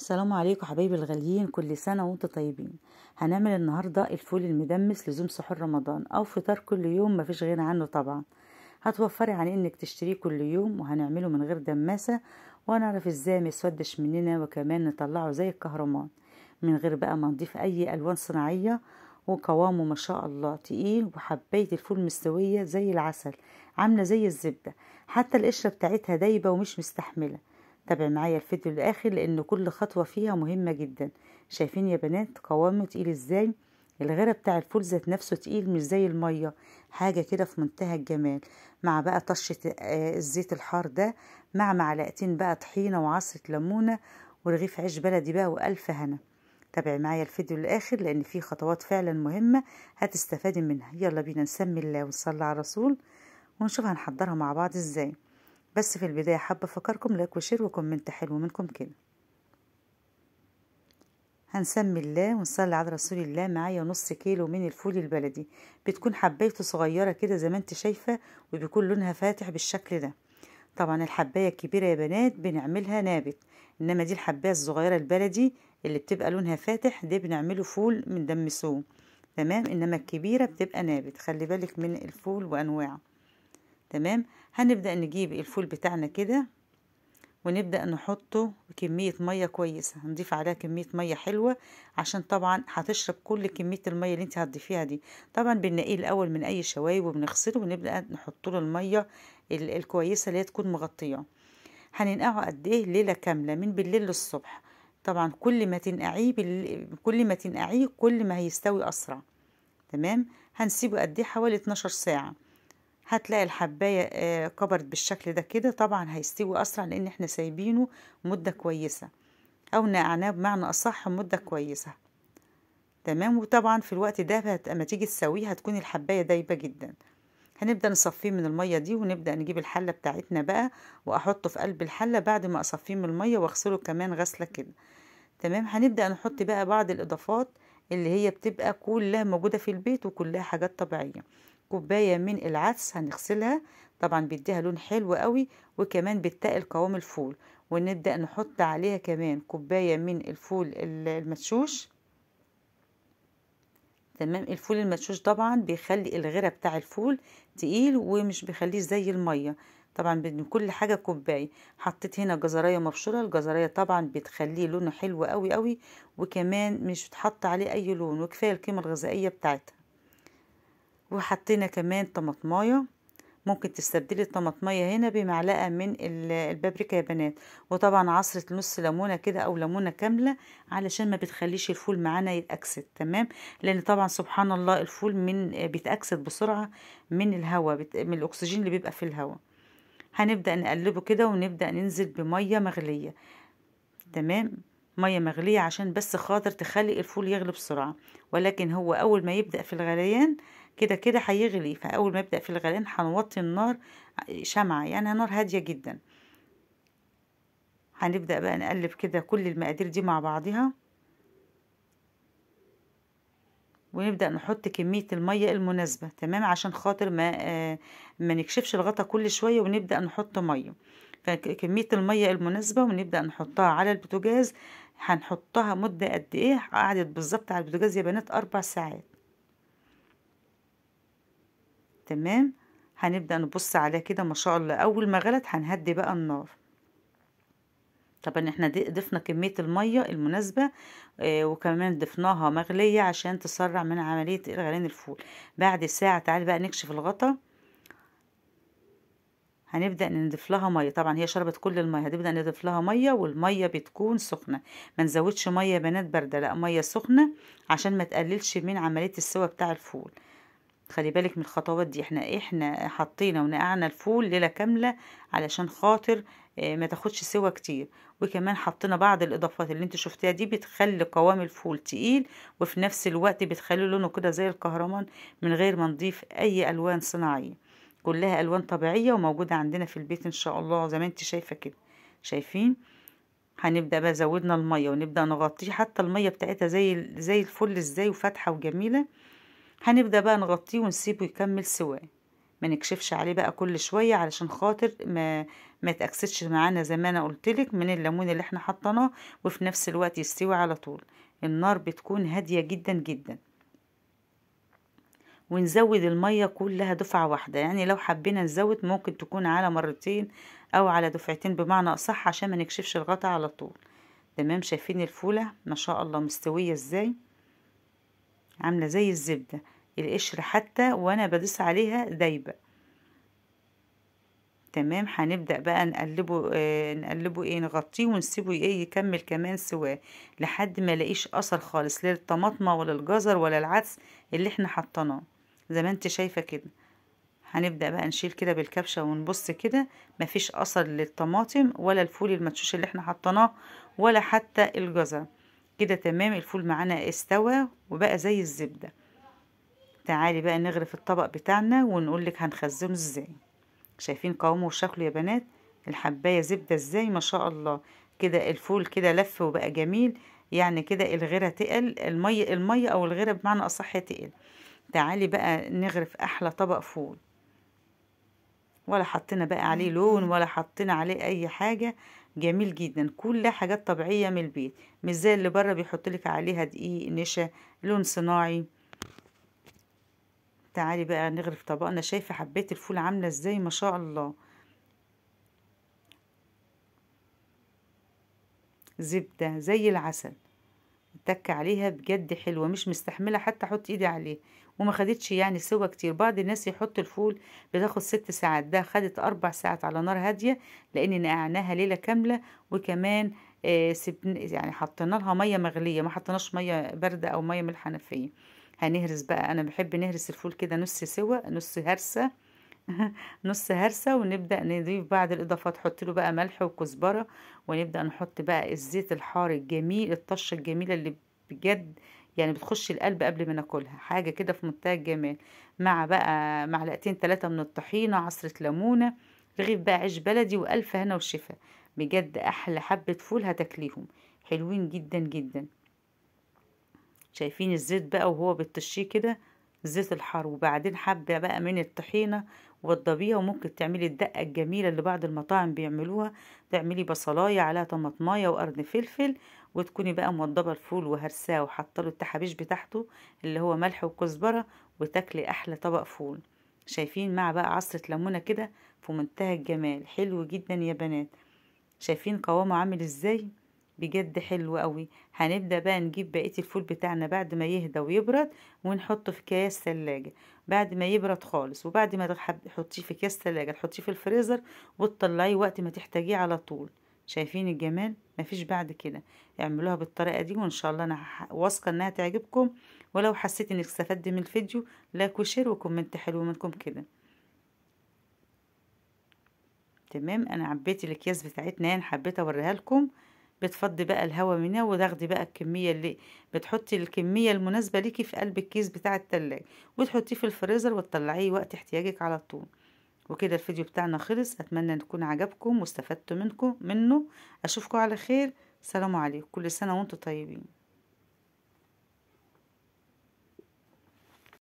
السلام عليكم حبايبي الغاليين، كل سنة وانتم طيبين. هنعمل النهاردة الفول المدمس لزوم سحور رمضان او فطار كل يوم، مفيش غنى عنه طبعا. هتوفري عن انك تشتريه كل يوم، وهنعمله من غير دماسة، وهنعرف ازاي ما يسودش مننا، وكمان نطلعه زي الكهرمان من غير بقى ما نضيف اي الوان صناعية. وقوامه ما شاء الله تقيل، وحباية الفول مستوية زي العسل، عاملة زي الزبدة، حتى القشرة بتاعتها دايبة ومش مستحملة. تابع معايا الفيديو للاخر لان كل خطوة فيها مهمة جدا. شايفين يا بنات قوامه تقيل ازاي؟ الغيرة بتاع الفول ذات نفسه تقيل، مش زي المية، حاجة كده في منتهى الجمال. مع بقى طشة الزيت الحار ده، مع معلقتين بقى طحينة وعصرة ليمونة ورغيف عيش بلدي بقى وألف هنا. تابع معايا الفيديو للاخر لان فيه خطوات فعلا مهمة هتستفادي منها. يلا بينا نسمي الله ونصلي على الرسول ونشوف هنحضرها مع بعض ازاي. بس في البداية حابة افكركم لايك وشير وكومنت حلو منكم كده. هنسمي الله ونصلي على رسول الله. معايا نص كيلو من الفول البلدي، بتكون حبايته صغيرة كده زي ما انت شايفة، وبيكون لونها فاتح بالشكل ده. طبعا الحباية الكبيرة يا بنات بنعملها نابت، انما دي الحباية الصغيرة البلدي اللي بتبقى لونها فاتح دي بنعمله فول من دمسوه، تمام. انما الكبيرة بتبقى نابت، خلي بالك من الفول وانواعه، تمام. هنبدأ نجيب الفول بتاعنا كده ونبدأ نحطه بكمية مية كويسة، هنضيف عليها كمية مية حلوة عشان طبعا هتشرب كل كمية المية اللي انت هتضيفيها دي. طبعا بنقيه الأول من أي شوايب وبنغسله، ونبدأ نحط له المية الكويسة اللي هي تكون مغطية. هننقعه قد ايه؟ ليلة كاملة من بالليل للصبح. طبعا كل ما تنقعيه كل ما هيستوي أسرع، تمام. هنسيبه قد ايه؟ حوالي 12 ساعة. هتلاقي الحباية كبرت بالشكل ده كده. طبعا هيستوي اسرع لان احنا سايبينه مدة كويسة، او نقعناه بمعنى اصح مدة كويسة، تمام. وطبعا في الوقت ده اما تيجي تسويه هتكون الحباية دايبة جدا. هنبدأ نصفيه من المية دي، ونبدأ نجيب الحلة بتاعتنا بقى واحطه في قلب الحلة بعد ما اصفيه من المية واغسله كمان غسلة كده، تمام. هنبدأ نحط بقى بعض الاضافات اللي هي بتبقى كلها موجودة في البيت وكلها حاجات طبيعية. كوباية من العدس هنغسلها، طبعا بيديها لون حلو قوي، وكمان بتقل قوام الفول. ونبدأ نحط عليها كمان كوباية من الفول المدشوش، تمام. الفول المدشوش طبعا بيخلي الغيرة بتاع الفول تقيل ومش بيخليه زي المية. طبعا من كل حاجة كوباية. حطيت هنا جزراية مبشورة، الجزراية طبعا بتخليه لونه حلو قوي قوي، وكمان مش بتحط عليه اي لون، وكفاية القيمة الغذائية بتاعتها. وحطينا كمان طماطمايه، ممكن تستبدلي الطماطمية هنا بمعلقة من البابريكا يا بنات. وطبعا عصرة نص ليمونة كده او ليمونة كاملة علشان ما بتخليش الفول معانا يتأكسد، تمام. لان طبعا سبحان الله الفول بيتأكسد بسرعة من الهواء، من الاكسجين اللي بيبقى في الهواء. هنبدأ نقلبه كده ونبدأ ننزل بمية مغلية، تمام. مية مغلية عشان بس خاطر تخلي الفول يغلي بسرعة، ولكن هو اول ما يبدأ في الغليان كده كده هيغلي. فاول ما يبدأ في الغليان هنوطي النار شمعة، يعني نار هادية جدا. هنبدأ بقى نقلب كده كل المقادير دي مع بعضها، ونبدأ نحط كمية المية المناسبة، تمام، عشان خاطر ما نكشفش الغطا كل شوية ونبدأ نحط مية. فكمية المية المناسبة ونبدأ نحطها على البوتاجاز. هنحطها مدة قد ايه؟ قعدت بالظبط على البوتاجاز يا بنات 4 ساعات، تمام. هنبدأ نبص عليها كده ما شاء الله. اول ما غلت هنهدي بقى النار. طبعا احنا ضفنا كمية المية المناسبة، وكمان ضفناها مغلية عشان تسرع من عملية غليان الفول. بعد ساعة تعالي بقى نكشف الغطا. هنبدأ نضيف لها مية، طبعا هي شربت كل المية، هنبدأ نضيف لها مية، والمية بتكون سخنة. ما نزودش مية يا بنات باردة، لا مية سخنة عشان ما تقللش من عملية السوا بتاع الفول. خلي بالك من الخطوات دي. احنا حطينا ونقعنا الفول ليلة كاملة علشان خاطر ما تاخدش سوا كتير. وكمان حطينا بعض الاضافات اللي انت شفتيها دي بتخلي قوام الفول تقيل، وفي نفس الوقت بتخلي لونه كده زي الكهرمان من غير ما نضيف اي الوان صناعية، كلها الوان طبيعية وموجودة عندنا في البيت ان شاء الله زي ما انت شايفة كده. شايفين؟ هنبدأ بقى زودنا المية ونبدأ نغطيه، حتى المية بتاعتها زي الفل ازاي وفاتحة وجميلة. هنبدأ بقى نغطيه ونسيبه يكمل سواه، ما نكشفش عليه بقى كل شوية علشان خاطر ما يتأكسدش معانا زي ما انا قلتلك من الليمون اللي احنا حطيناه، وفي نفس الوقت يستوي على طول. النار بتكون هادية جدا جدا. ونزود المية كلها دفعة واحدة، يعني لو حبينا نزود ممكن تكون على مرتين او على دفعتين بمعنى اصح، عشان ما نكشفش الغطا على طول. تمام. شايفين الفولة ما شاء الله مستوية ازاي، عاملة زي الزبدة، القشر حتى وانا بدوس عليها دايبة. تمام. هنبدأ بقى نقلبه نغطيه ونسيبه يكمل كمان سواه لحد ما لاقيش اثر خالص لا للطماطمة ولا الجزر ولا العدس اللي احنا حطيناه زي ما انت شايفة كده. هنبدأ بقى نشيل كده بالكبشة ونبص كده، مفيش اثر للطماطم ولا الفول المدشوش اللي احنا حطيناه ولا حتى الجزر. كده تمام. الفول معانا استوى وبقى زي الزبدة. تعالي بقى نغرف الطبق بتاعنا ونقولك هنخزنه ازاي. شايفين قوامه وشكله يا بنات، الحباية زبدة ازاي ما شاء الله. كده الفول كده لف وبقى جميل، يعني كده الغيرة تقل، المية او الغيرة بمعنى اصح تقل. تعالي بقى نغرف احلى طبق فول، ولا حطينا بقى عليه لون ولا حطينا عليه اي حاجة. جميل جدا، كلها حاجات طبيعية من البيت، مش زي اللي بره بيحطلك عليها دقيق نشا لون صناعي. تعالي بقى نغرف طبقنا. شايفة حبيت الفول عاملة ازاي ما شاء الله، زبدة زي العسل. التك عليها بجد حلوة، مش مستحملة حتى احط ايدي عليه. وما خدتش يعني سوا كتير. بعض الناس يحط الفول بتاخد 6 ساعات، ده خدت 4 ساعات على نار هادية، لان نقعناها ليلة كاملة. وكمان يعني حطينا لها مية مغلية، ما حطيناش مية باردة او مية من الحنفية. هنهرس بقى، انا بحب نهرس الفول كده نص سوا نص هرسة. نص هرسة. ونبدأ نضيف بعض الإضافات، حط له بقى ملح وكزبرة، ونبدأ نحط بقى الزيت الحار الجميل، الطشة الجميلة اللي بجد يعني بتخش القلب قبل ما ناكلها، حاجة كده في منتهى الجمال. مع بقى معلقتين 3 من الطحينة، عصرة ليمونة، رغيف بقى عيش بلدي، وألف هنا وشفا. بجد أحلى حبة فول هتاكليهم، حلوين جدا جدا. شايفين الزيت بقى وهو بتطشيه كده، زيت الحار. وبعدين حبة بقى من الطحينة وتضبيها. وممكن تعملي الدقة الجميلة اللي بعض المطاعم بيعملوها، تعملي بصلاية عليها طماطماية وقرن فلفل، وتكوني بقى موضبة الفول وهرساه وحاطه التحابيش بتاعته اللي هو ملح وكزبرة، وتاكلي أحلى طبق فول. شايفين مع بقى عصرة ليمونة كده في منتهى الجمال، حلو جدا يا بنات. شايفين قوامه عامل ازاي، بجد حلو قوي. هنبدأ بقى نجيب بقية الفول بتاعنا بعد ما يهدى ويبرد، ونحطه في اكياس ثلاجة بعد ما يبرد خالص. وبعد ما تحطيه في اكياس ثلاجة تحطيه في الفريزر وتطلعيه وقت ما تحتاجيه على طول. شايفين الجمال، مفيش بعد كده. اعملوها بالطريقة دي وان شاء الله انا واثقة انها تعجبكم. ولو حسيت انك استفدت من الفيديو، لايك وشير وكومنت حلو منكم كده. تمام. انا عبيت الاكياس بتاعتنا، يعني حبيت اوريها لكم. بتفضي بقى الهواء منها وتاخدي بقى الكميه اللي بتحطي الكميه المناسبه ليكي في قلب الكيس بتاع التلاجة، وتحطيه في الفريزر وتطلعيه وقت احتياجك على طول. وكده الفيديو بتاعنا خلص. اتمنى ان يكون عجبكم واستفدتوا منه. اشوفكم على خير. سلام عليكم، كل سنه وانتم طيبين.